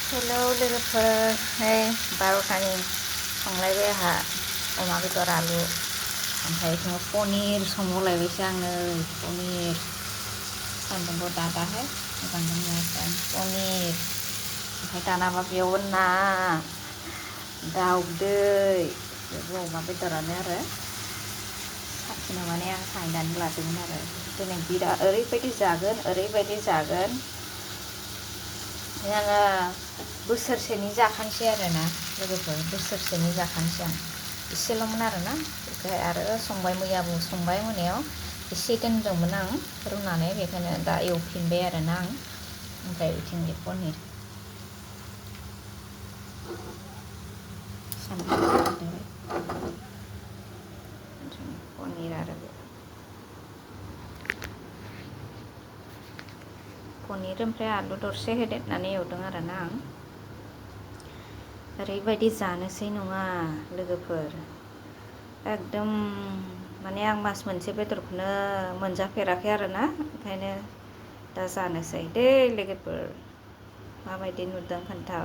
Hello लोगोफोर, नै 12टानि संलायबाय आंहा अमा बेदर आलु, ओमफ्राय जोङो पनिर संबावलायबायसो आङो। पनिर सान्दुंखौ दादाहाय मोजां नुवाखै आं। पनिर ओमफ्राय दानाबा बेयाव ना, दाउदै, बेबो अमा बेदरानो आरो साखिनो माने आं सायनानै लादोंमोन आरो दिनै बिराद ओरैबायदि जागोन आङो बोसोरसेनि जाखानोसै आरोना लोगोफोर, बोसोरसेनि जाखानोसै आं। एसेल'मोन आरोना, बेखौ आरो संबाय, मैयाबो संबाय, मोनायाव एसे दोनदोंमोन आं रुनानै, बेखायनो दा एवफिनबाय आरोना आं। ओमफ्राय बिथिंजाय पनिर पनिर आरो पनिर ओमफ्राय आलु दरसे होदेरनानै एवदों आरोना आं। ओरैबायदि जानोसै नङा लोगोफोर, एकदम माने आं मास मोनसे बेदरखौनो मोनजाफेराखै आरोना, ओंखायनो दा जानोसै दै लोगोफोर। माबायदि नुदों खोन्था।